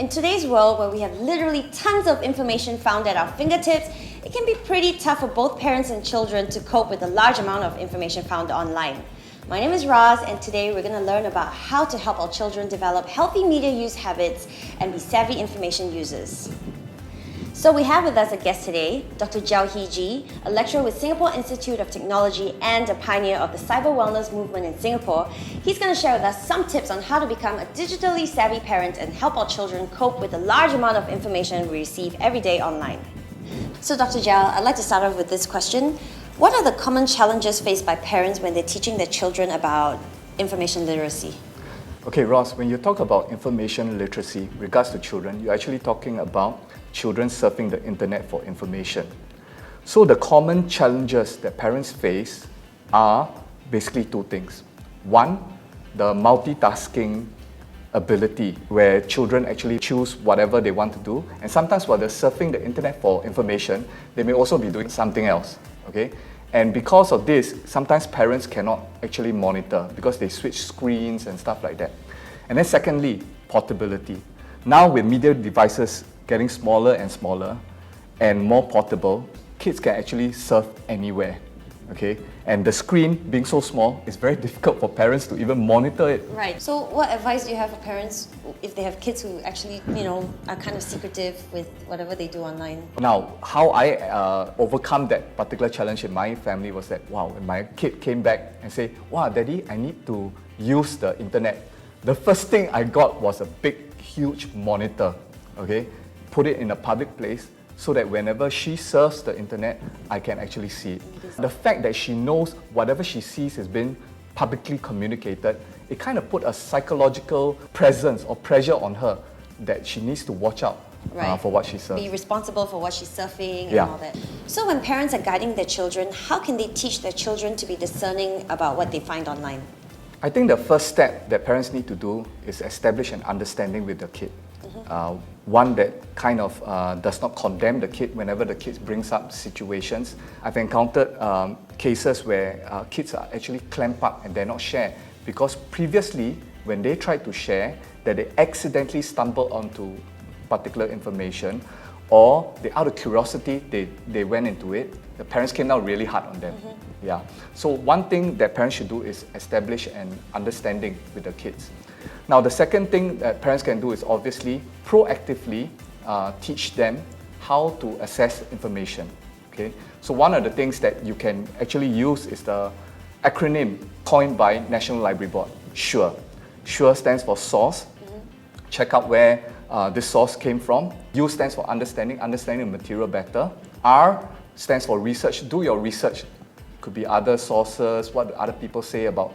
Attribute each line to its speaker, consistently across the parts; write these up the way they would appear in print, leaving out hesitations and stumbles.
Speaker 1: In today's world where we have literally tons of information found at our fingertips, it can be pretty tough for both parents and children to cope with the large amount of information found online. My name is Roz, and today we're going to learn about how to help our children develop healthy media use habits and be savvy information users. So we have with us a guest today, Dr. Jiow Hee Jhee, a lecturer with Singapore Institute of Technology and a pioneer of the cyber wellness movement in Singapore. He's going to share with us some tips on how to become a digitally savvy parent and help our children cope with the large amount of information we receive every day online. So Dr. Jiow, I'd like to start off with this question. What are the common challenges faced by parents when they're teaching their children about information literacy?
Speaker 2: Okay, Ross, when you talk about information literacy in regards to children, you're actually talking about children surfing the internet for information. So the common challenges that parents face are basically two things. One, the multitasking ability, where children actually choose whatever they want to do, and sometimes while they're surfing the internet for information, they may also be doing something else, okay? And because of this, sometimes parents cannot actually monitor because they switch screens and stuff like that. And then secondly, portability. Now with media devices getting smaller and smaller and more portable, kids can actually surf anywhere, okay? And the screen being so small, it's very difficult for parents to even monitor it.
Speaker 1: Right. So what advice do you have for parents if they have kids who actually, are kind of secretive with whatever they do online?
Speaker 2: Now, how I overcome that particular challenge in my family was that, wow, when my kid came back and said, wow, Daddy, I need to use the internet. The first thing I got was a big, huge monitor, okay? Put it in a public place so that whenever she surfs the internet, I can actually see it. The fact that she knows whatever she sees has been publicly communicated, it kind of put a psychological presence or pressure on her that she needs to watch out for what she surfs.
Speaker 1: Be responsible for what she's surfing and
Speaker 2: Yeah.
Speaker 1: all that. So when parents are guiding their children, how can they teach their children to be discerning about what they find online?
Speaker 2: I think the first step that parents need to do is establish an understanding with the kid. One that kind of does not condemn the kid whenever the kid brings up situations. I've encountered cases where kids are actually clamped up and they're not share because previously when they tried to share, that they accidentally stumbled onto particular information, or they, out of curiosity, they went into it. The parents came down really hard on them. Yeah. So one thing that parents should do is establish an understanding with the kids. Now, the second thing that parents can do is obviously proactively teach them how to access information. Okay. So one of the things that you can actually use is the acronym coined by National Library Board, S.U.R.E. S.U.R.E stands for source. Check out where this source came from. U stands for understanding the material better. R stands for research. Do your research. Could be other sources, what other people say about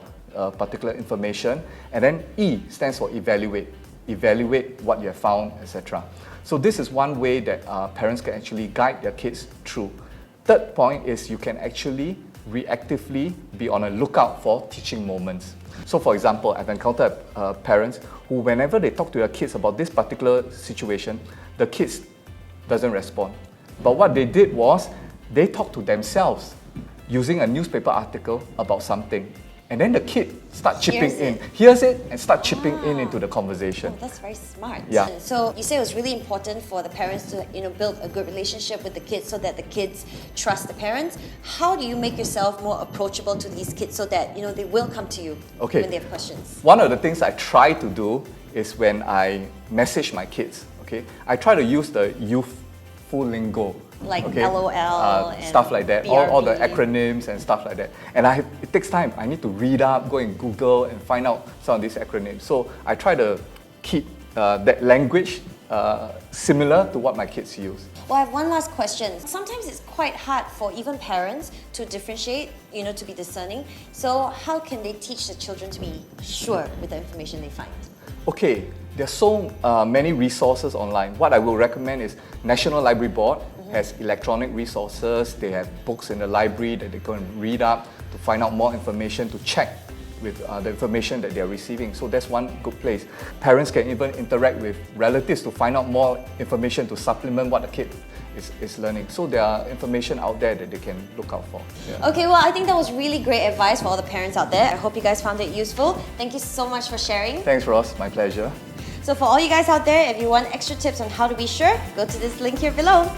Speaker 2: particular information. And then E stands for evaluate. Evaluate what you have found, etc. So this is one way that parents can actually guide their kids through. Third point is you can actually reactively be on a lookout for teaching moments. So for example, I've encountered parents who whenever they talk to their kids about this particular situation, the kids doesn't respond. But what they did was, they talked to themselves using a newspaper article about something. And then the kid hears it and start chipping in into the conversation.
Speaker 1: Oh, that's very smart.
Speaker 2: Yeah.
Speaker 1: So you say it was really important for the parents to build a good relationship with the kids so that the kids trust the parents. How do you make yourself more approachable to these kids so that they will come to you when they have questions?
Speaker 2: One of the things I try to do is when I message my kids, okay, I try to use the youthful lingo.
Speaker 1: Like LOL and
Speaker 2: stuff like that,
Speaker 1: BRB.
Speaker 2: all the acronyms and stuff like that. And it takes time. I need to read up, go in Google and find out some of these acronyms. So I try to keep that language similar to what my kids use.
Speaker 1: Well, I have one last question. Sometimes it's quite hard for even parents to differentiate, to be discerning. So how can they teach the children to be sure with the information they find?
Speaker 2: Okay, there are so many resources online. What I will recommend is National Library Board has electronic resources. They have books in the library that they go and read up to find out more information, to check with the information that they are receiving. So that's one good place. Parents can even interact with relatives to find out more information to supplement what the kid is learning. So there are information out there that they can look out for. Yeah.
Speaker 1: Okay, well, I think that was really great advice for all the parents out there. I hope you guys found it useful. Thank you so much for sharing.
Speaker 2: Thanks, Ross. My pleasure.
Speaker 1: So for all you guys out there, if you want extra tips on how to be sure, go to this link here below.